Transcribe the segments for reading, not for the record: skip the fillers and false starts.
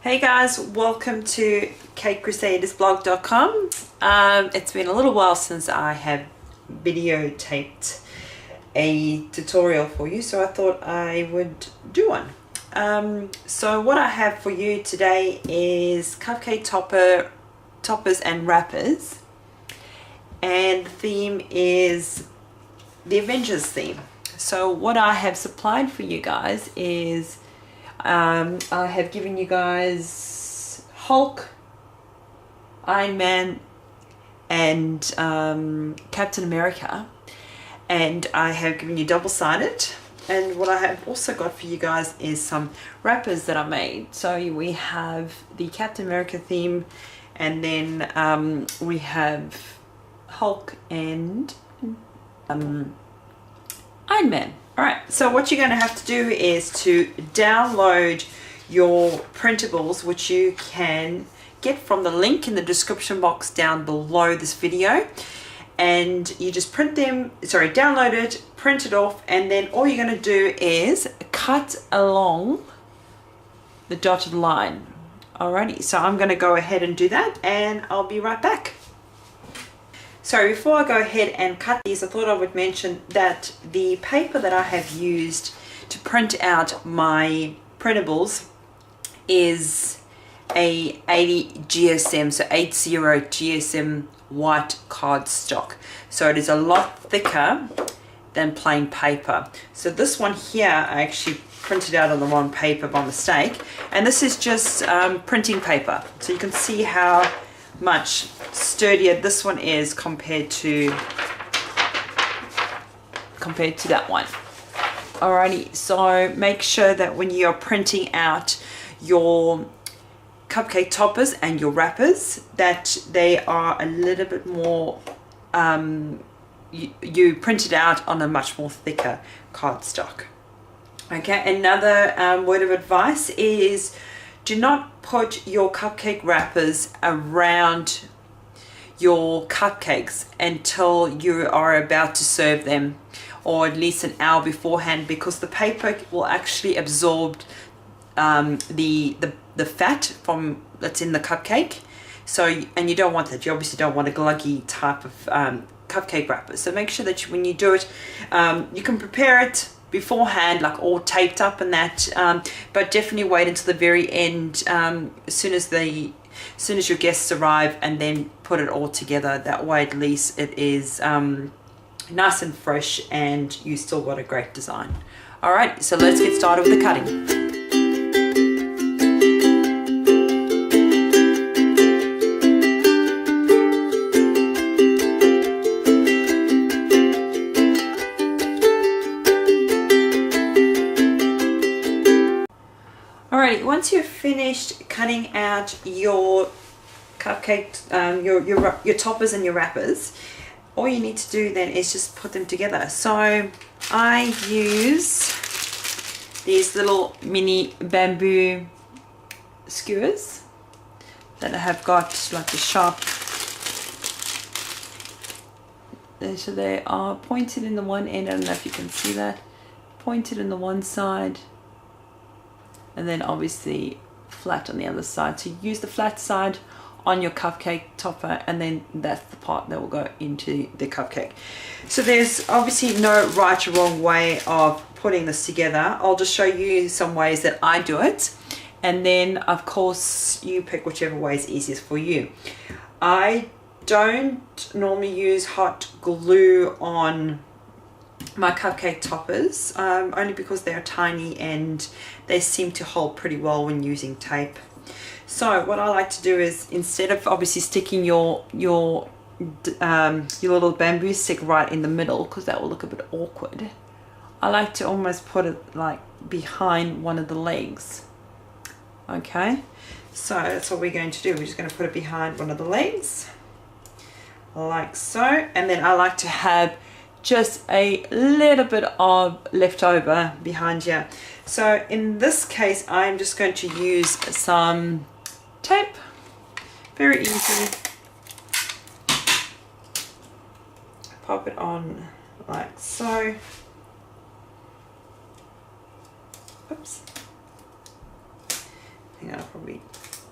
Hey guys, welcome to CakeCrusadersblog.com. It's been a little while since I have videotaped a tutorial for you, so I thought I would do one. So what I have for you today is cupcake toppers and wrappers, and the theme is the Avengers theme. So what I have supplied for you guys is I have given you guys Hulk, Iron Man, and Captain America, and I have given you double-sided. And what I have also got for you guys is some wrappers that I made. So we have the Captain America theme, and then we have Hulk and Iron Man. Alright, so what you're going to have to do is to download your printables, which you can get from the link in the description box down below this video. And you just download it, print it off, and then all you're going to do is cut along the dotted line. Alrighty, so I'm going to go ahead and do that, and I'll be right back. So before I go ahead and cut these, I thought I would mention that the paper that I have used to print out my printables is a 80 GSM, so 80 GSM white cardstock. So it is a lot thicker than plain paper. So this one here, I actually printed out on the wrong paper by mistake, and this is just printing paper. So you can see how much sturdier this one is compared to that one. Alrighty, so make sure that when you're printing out your cupcake toppers and your wrappers that they are a little bit more you print it out on a much more thicker cardstock. Okay, another word of advice is do not put your cupcake wrappers around your cupcakes until you are about to serve them, or at least an hour beforehand, because the paper will actually absorb the fat from that's in the cupcake. So, and you don't want that. You obviously don't want a gluggy type of cupcake wrapper. So make sure that when you do it, you can prepare it beforehand, like all taped up and that, but definitely wait until the very end, as soon as your guests arrive, and then put it all together. That way at least it is nice and fresh, and you still got a great design. All right, so let's get started with the cutting. Alright, once you've finished cutting out your cupcake, your toppers and your wrappers, all you need to do then is just put them together. So I use these little mini bamboo skewers that I have got like a sharp, so they are pointed in the one end. I don't know if you can see that, pointed in the one side, and then obviously flat on the other side. So you use the flat side on your cupcake topper, and then that's the part that will go into the cupcake. So there's obviously no right or wrong way of putting this together. I'll just show you some ways that I do it, and then of course you pick whichever way is easiest for you. I don't normally use hot glue on my cupcake toppers, only because they're tiny and they seem to hold pretty well when using tape. So what I like to do is, instead of obviously sticking your little bamboo stick right in the middle, because that will look a bit awkward, I like to almost put it like behind one of the legs. Okay, so that's what we're going to do. We're just going to put it behind one of the legs like so, and then I like to have just a little bit of leftover behind here. So in this case, I'm just going to use some tape. Very easy. Pop it on like so. Oops. Hang on. probably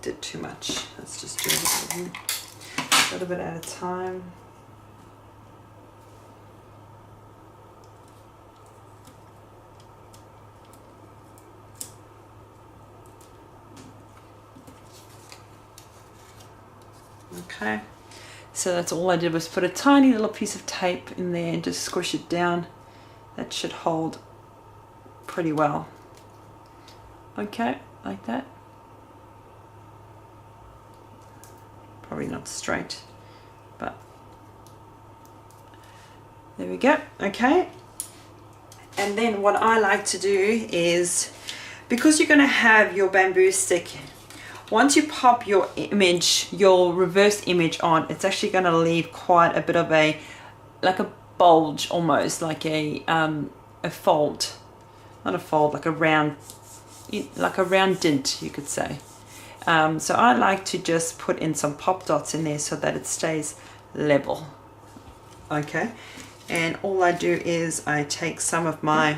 did too much. Let's just do a little bit at a time. Okay, so that's all I did was put a tiny little piece of tape in there and just squish it down. That should hold pretty well. Okay, like that. Probably not straight, but there we go. Okay, and then what I like to do is, because you're going to have your bamboo stick, once you pop your image, your reverse image on, it's actually going to leave quite a bit of a, like a bulge, almost like a fold, not a fold, like a round dent, you could say. So I like to just put in some pop dots in there so that it stays level. Okay, and all I do is I take some of my,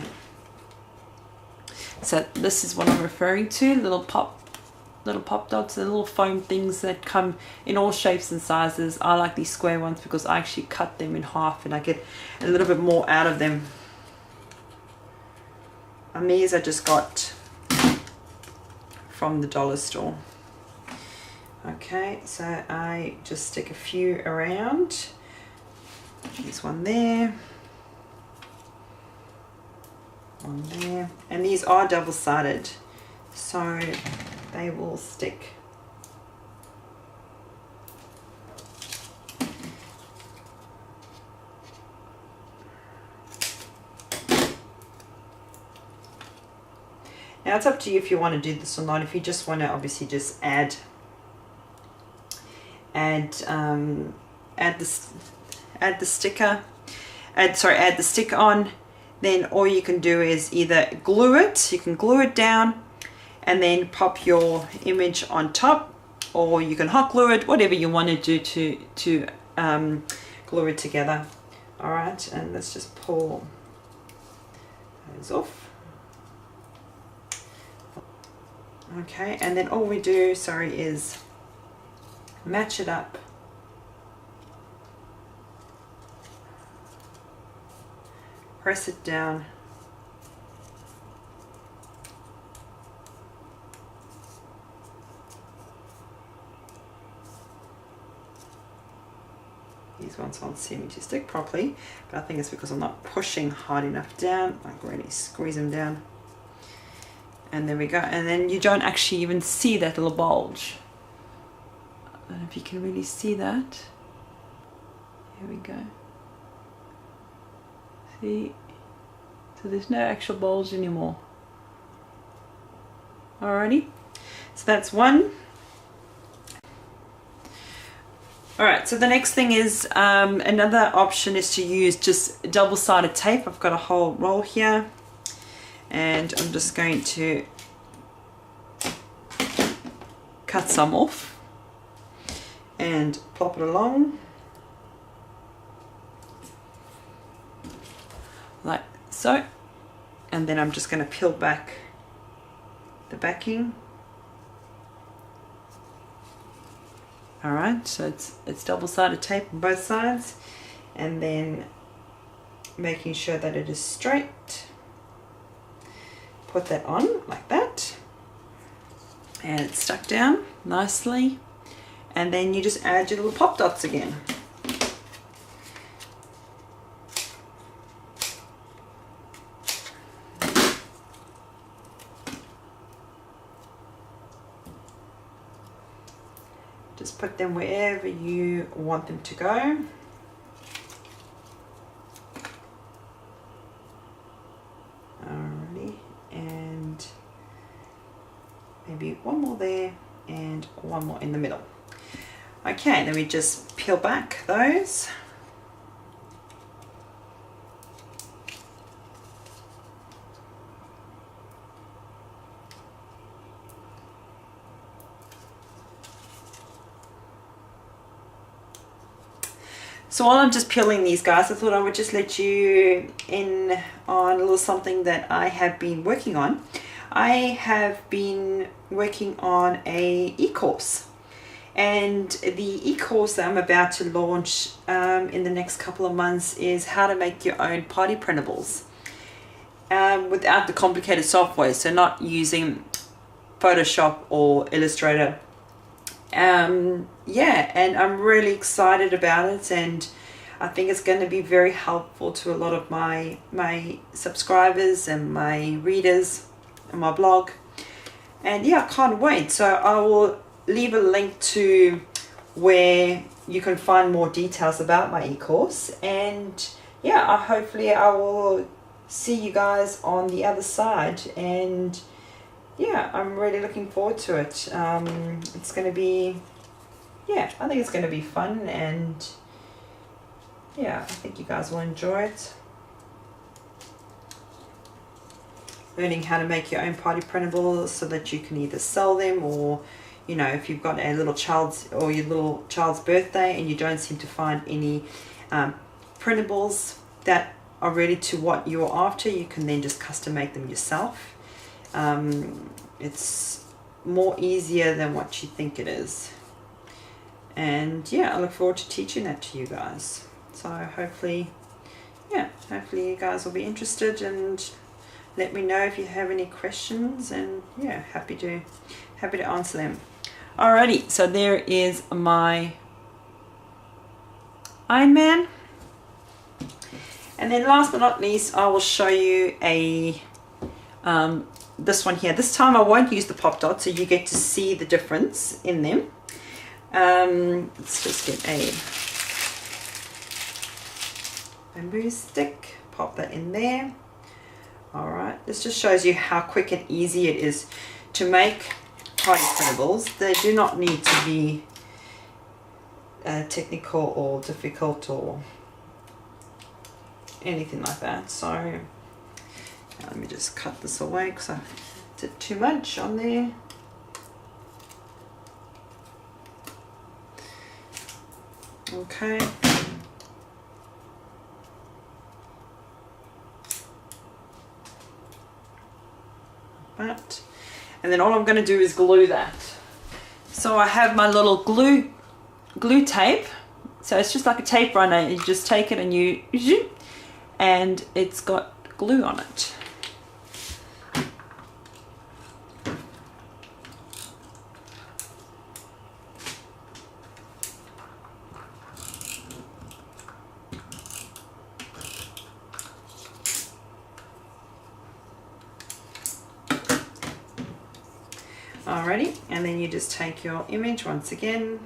so this is what I'm referring to, little pop dots, the little foam things that come in all shapes and sizes. I like these square ones because I actually cut them in half and I get a little bit more out of them. And these I just got from the dollar store. Okay, so I just stick a few around. There's one there, one there, and these are double-sided, so they will stick. Now it's up to you if you want to do this or not. If you just want to obviously just add the stick on, then all you can do is either glue it, you can glue it down and then pop your image on top, or you can hot glue it, whatever you want to do to glue it together. All right, and let's just pull those off. Okay, and then all we do, is match it up. Press it down. These ones aren't seeming to stick properly, but I think it's because I'm not pushing hard enough down. I can really squeeze them down. And there we go. And then you don't actually even see that little bulge. I don't know if you can really see that. Here we go. See? So there's no actual bulge anymore. Alrighty. So that's one. Alright, so the next thing is, another option is to use just double-sided tape. I've got a whole roll here. And I'm just going to cut some off and plop it along like so, and then I'm just going to peel back the backing. Alright, so it's double-sided tape on both sides, and then making sure that it is straight. Put that on like that, and it's stuck down nicely, and then you just add your little pop dots again. Just put them wherever you want them to go. Maybe one more there and one more in the middle. Okay, then we just peel back those. So while I'm just peeling these, guys, I thought I would just let you in on a little something that I have been working on. I have been working on a e-course, and the e-course that I'm about to launch in the next couple of months is how to make your own party printables without the complicated software, so not using Photoshop or Illustrator. Yeah, and I'm really excited about it, and I think it's going to be very helpful to a lot of my subscribers and my readers and my blog. And yeah, I can't wait. So I will leave a link to where you can find more details about my e-course, and yeah, hopefully I will see you guys on the other side. And yeah, I'm really looking forward to it. It's going to be, yeah, I think it's going to be fun, and yeah, I think you guys will enjoy it. Learning how to make your own party printables so that you can either sell them, or you know, if you've got a little child's or your little child's birthday and you don't seem to find any printables that are ready to what you're after, you can then just custom make them yourself. It's more easier than what you think it is. And yeah, I look forward to teaching that to you guys. So hopefully, yeah, hopefully you guys will be interested, and let me know if you have any questions, and yeah, happy to answer them. Alrighty, so there is my Iron Man. And then last but not least, I will show you a this one here. This time I won't use the pop dot, so you get to see the difference in them. Let's just get a bamboo stick, pop that in there. Alright, this just shows you how quick and easy it is to make party printables. They do not need to be technical or difficult or anything like that. So let me just cut this away because I did too much on there. Okay. That. And then all I'm going to do is glue that. So I have my little glue tape. So it's just like a tape runner. You just take it and and it's got glue on it. Alrighty, and then you just take your image once again.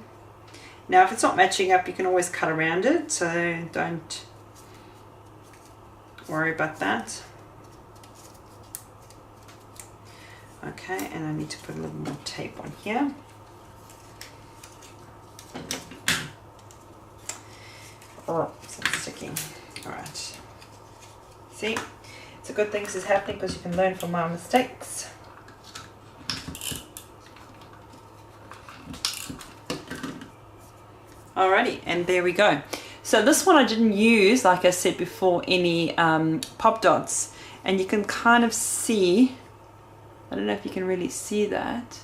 Now if it's not matching up, you can always cut around it, so don't worry about that. Okay, and I need to put a little more tape on here. Oh, it's not sticking. Alright. See, it's a good thing this is happening because you can learn from my mistakes. Alrighty, and there we go. So this one I didn't use, like I said before, any pop dots, and you can kind of see, I don't know if you can really see that,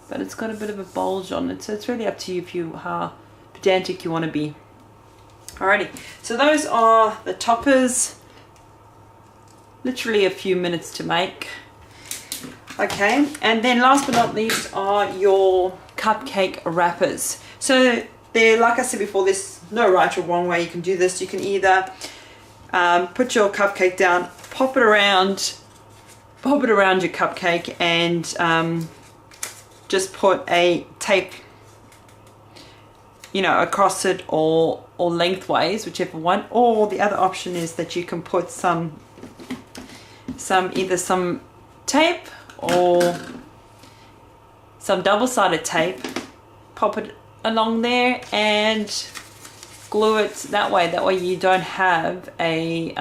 but it's got a bit of a bulge on it, so it's really up to you how pedantic you want to be. Alrighty, so those are the toppers, literally a few minutes to make. Okay, and then last but not least are your cupcake wrappers. So there, like I said before, there's no right or wrong way you can do this. You can either put your cupcake down, pop it around your cupcake, and just put a tape, you know, across it or lengthways, whichever one. Or the other option is that you can put either some tape or some double-sided tape, pop it along there and glue it that way. That way you don't have a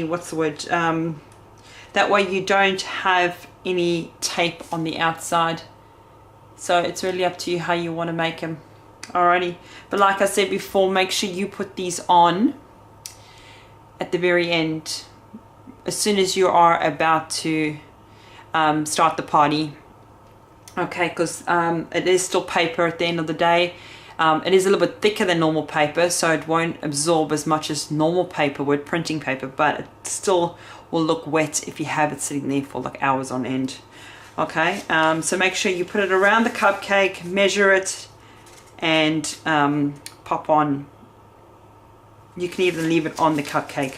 what's the word? That way you don't have any tape on the outside. So it's really up to you how you want to make them. Alrighty, but like I said before, make sure you put these on at the very end. as soon as you are about to start the party. Okay, because it is still paper at the end of the day. It is a little bit thicker than normal paper, so it won't absorb as much as normal paper would, printing paper, but it still will look wet if you have it sitting there for like hours on end. Okay, so make sure you put it around the cupcake, measure it, and pop on. You can even leave it on the cupcake.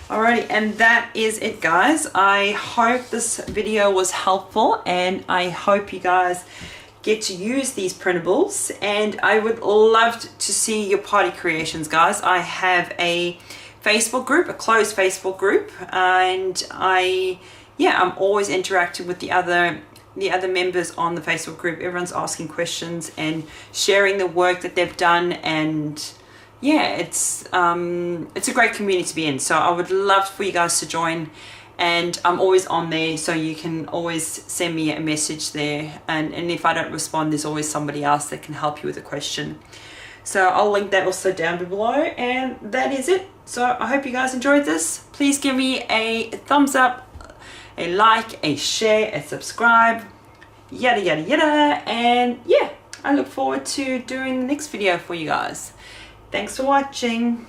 Alrighty, and that is it, guys. I hope this video was helpful, and I hope you guys get to use these printables, and I would love to see your party creations, guys. I have a Facebook group, a closed Facebook group, and I'm always interacting with the other members on the Facebook group. Everyone's asking questions and sharing the work that they've done, and yeah, it's a great community to be in. So I would love for you guys to join, and I'm always on there, so you can always send me a message there, and if I don't respond, there's always somebody else that can help you with a question. So I'll link that also down below, and that is it. So I hope you guys enjoyed this. Please give me a thumbs up, a like, a share, a subscribe, yada yada yada, and yeah, I look forward to doing the next video for you guys. Thanks for watching.